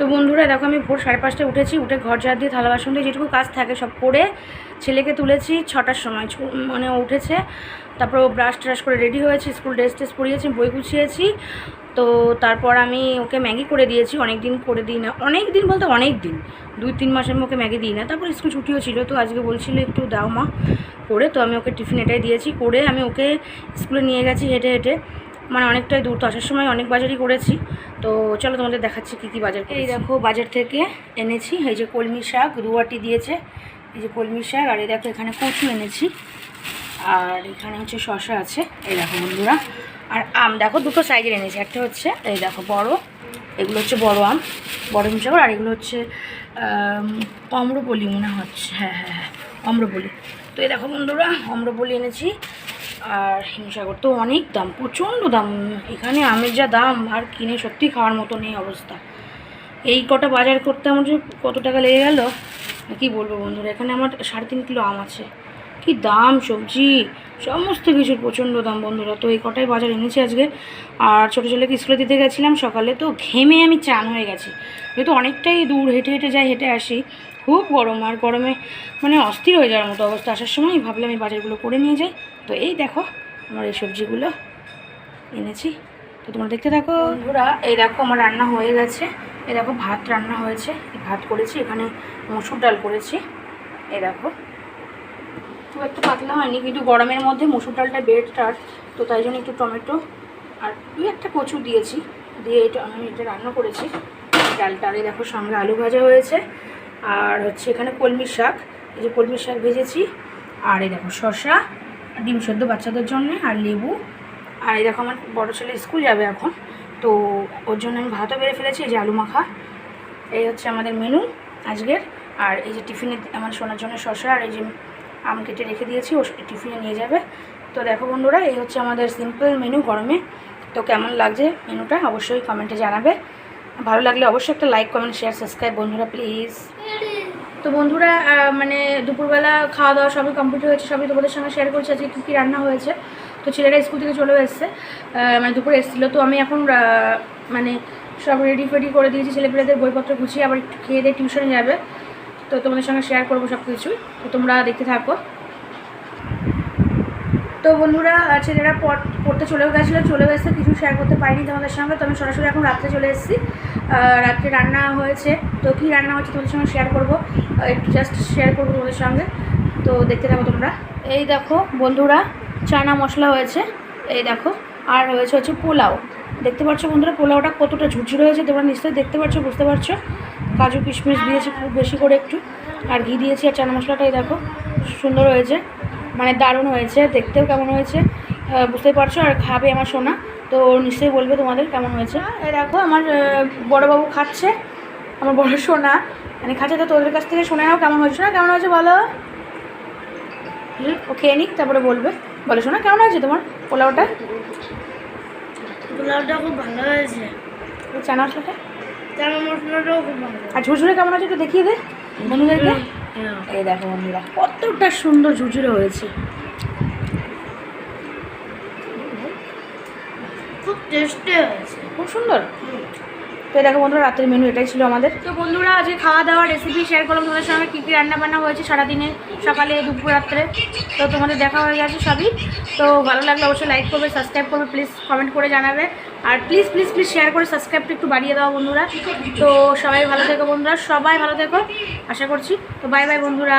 তো বন্ধুরা দেখো আমি ভোর 5:30টায় উঠেছি, উঠে ঘর ঝাড় দিয়ে থালা বাসন দিয়ে যেটুকু কাজ থাকে সব করে ছেলেকে তুলেছি 6টার সময়, মানে ও উঠেছে। তারপর ও ব্রাশ ট্রাশ করে রেডি হয়েছে, স্কুল ড্রেস ট্রেস পরিয়েছি, বই গুছিয়েছি। তো তারপর আমি ওকে ম্যাগি করে দিয়েছি, অনেক দিন করে দিই না, অনেক দিন বলতে অনেক দিন, 2-3 মাস আমি ওকে ম্যাগি দিই না। তারপর স্কুল ছুটিও ছিল, তো আজকে বলছিল একটু দাও মা করে, তো আমি ওকে টিফিন এটাই দিয়েছি। করে আমি ওকে স্কুলে নিয়ে গেছি হেঁটে হেঁটে, মানে অনেকটাই দূর, তো আসার সময় অনেক বাজারই করেছি। তো চলো তোমাদের দেখাচ্ছি কী কী বাজার। এই দেখো বাজার থেকে এনেছি, এই যে কলমি শাক রুয়াটি দিয়েছে, এই যে কলমি শাক, আর এই দেখো এখানে কচু এনেছি, আর এখানে হচ্ছে শসা আছে, এই দেখো বন্ধুরা। আর আম দেখো দুটো সাইজের এনেছি, একটা হচ্ছে এই দেখো বড়, এগুলো হচ্ছে বড় আম, বড় হিমসাগর, আর এগুলো হচ্ছে অম্রপলি মনে হচ্ছে, হ্যাঁ হ্যাঁ হ্যাঁ অম্রপলি। তো এই দেখো বন্ধুরা অম্রপলি এনেছি আর হিমসাগর। তো অনেক দাম, প্রচণ্ড দাম এখানে আমের যা দাম, আর কিনে সত্যি খাওয়ার মতো নেই অবস্থা। এই কটা বাজার করতে আমার যে কত টাকা লেগে গেল কী বলবো বন্ধুরা। এখানে আমার 3.5 কিলো আম আছে, কি দাম সবজি সমস্ত কিছুর প্রচণ্ড দাম বন্ধুরা। তো এই কটাই বাজার এনেছি আজকে। আর ছোটো ছেলেকে স্কুলে দিতে গেছিলাম সকালে, তো ঘেমে আমি চান হয়ে গেছি, যেহেতু অনেকটাই দূর হেঁটে হেঁটে যাই, হেঁটে আসি, খুব গরম, আর গরমে মানে অস্থির হয়ে যাওয়ার মতো অবস্থা। আসার সময় ভাবলাম এই বাজারগুলো করে নিয়ে যাই। তো এই দেখো আমার এই সবজিগুলো এনেছি, তো তোমরা দেখতে থাকো বন্ধুরা। এই দেখো আমার রান্না হয়ে গেছে, এই দেখো ভাত রান্না হয়েছে, ভাত করেছি, এখানে মসুর ডাল করেছি, এই দেখো খুব একটা পাতলা হয়নি, কিন্তু গরমের মধ্যে মসুর ডালটা বেটার, তো তাই জন্য একটু টমেটো আর 2-1টা কচু দিয়েছি, দিয়ে এটা আমি এটা রান্না করেছি ডালটা। আর এই দেখো সঙ্গে আলু ভাজা হয়েছে, আর হচ্ছে এখানে কলমি শাক, এই যে কলমি শাক ভেজেছি, আর এই দেখো শসা, ডিম সেদ্ধ বাচ্চাদের জন্য, আর লেবু। আর এই দেখো আমার বড় ছেলে স্কুল যাবে এখন, তো ওর জন্য আমি ভাতও বেড়ে ফেলেছি, এই যে আলু মাখা। এই হচ্ছে আমাদের মেনু আজকের। আর এই যে টিফিনে আমার শোনার জন্য শসা আর এই যে আম কেটে রেখে দিয়েছি, ও টিফিনে নিয়ে যাবে। তো দেখো বন্ধুরা এই হচ্ছে আমাদের সিম্পল মেনু গরমে। তো কেমন লাগছে মেনুটা অবশ্যই কমেন্টে জানাবে, ভালো লাগলে অবশ্যই একটা লাইক কমেন্ট শেয়ার সাবস্ক্রাইব বন্ধুরা প্লিজ। তো বন্ধুরা মানে দুপুরবেলা খাওয়া দাওয়া সবই কমপ্লিট হয়েছে, সবই তোমাদের সঙ্গে শেয়ার করছি আজকে কী কী রান্না হয়েছে। তো ছেলেরা স্কুল থেকে চলেও এসছে, মানে দুপুরে এসেছিলো, তো আমি এখন মানে সব রেডি ফেডি করে দিয়েছি, ছেলেপেলেদের বইপত্র গুছিয়ে আবার একটু খেয়ে দিয়ে টিউশনে যাবে। তো তোমাদের সঙ্গে শেয়ার করবো সব কিছুই, তো তোমরা দেখতে থাকো। তো বন্ধুরা ছেলেরা পড়তে চলেও এসেছে, কিছু শেয়ার করতে পারিনি তোমাদের সঙ্গে। তো আমি সরাসরি এখন রাত্রে চলে এসেছি, রাত্রে রান্না হয়েছে, তো কী রান্না হয়েছে তোমাদের সঙ্গে শেয়ার করবো, একটু জাস্ট শেয়ার করবো তোমাদের সঙ্গে, তো দেখতে থাকো তোমরা। এই দেখো বন্ধুরা চানা মশলা হয়েছে, এই দেখো, আর হচ্ছে পোলাও, দেখতে পাচ্ছ বন্ধুরা পোলাওটা কতটা ঝুরঝুরে হয়েছে, তোমরা নিশ্চয়ই দেখতে পাচ্ছ, বুঝতে পারছো। কাজু কিশমিশ দিয়েছি খুব বেশি করে একটু, আর ঘি দিয়েছি, আর চানা মশলাটাই দেখো সুন্দর হয়েছে, মানে দারুণ হয়েছে, দেখতেও কেমন হয়েছে বুঝতেই পারছো। আর খাবে আমার সোনা, তো নিশ্চয়ই বলবে তোমাদের কেমন হয়েছে। এই দেখো আমার বড়োবাবু খাচ্ছে, আমার বড় সোনা মানে খাচ্ছে, তো তোদের কাছ থেকে শুনে নাও কেমন হয়েছে না, কেমন হয়েছে বলো। ও খেয়ে নিক তারপরে বলবে, বলো শোনা কেমন হয়েছে তোমার পোলাওটা। পোলাওটা খুব ভালো হয়েছে, চানা মশলাটা, চানা মশলাটাও খুব ভালো। আর ঝুরঝুরে কেমন হয়েছে একটু দেখিয়ে দে বন্ধুদেরকে। এই দেখো বন্ধুরা কতটা সুন্দর ঝুরঝুরে হয়েছে, খুব টেস্টি হয়েছে, খুব সুন্দর। তো দেখো বন্ধুরা রাতের মেনু এটাই ছিল আমাদের। তো বন্ধুরা আজকে খাওয়া দাওয়া রেসিপি শেয়ার করলাম তোমাদের সঙ্গে, কী কী রান্নাবান্না হয়েছে সারাদিনে, সকালে দুপুর রাত্রে, তো তোমাদের দেখা হয়ে গেছে সবই। তো ভালো লাগলে অবশ্যই লাইক করবে, সাবস্ক্রাইব করবে, প্লিজ কমেন্ট করে জানাবে, আর প্লিজ প্লিজ প্লিজ শেয়ার করে সাবস্ক্রাইবটা একটু বাড়িয়ে দাও বন্ধুরা। তো সবাই ভালো থেকো বন্ধুরা, সবাই ভালো থেকো আশা করছি। তো বাই বাই বন্ধুরা।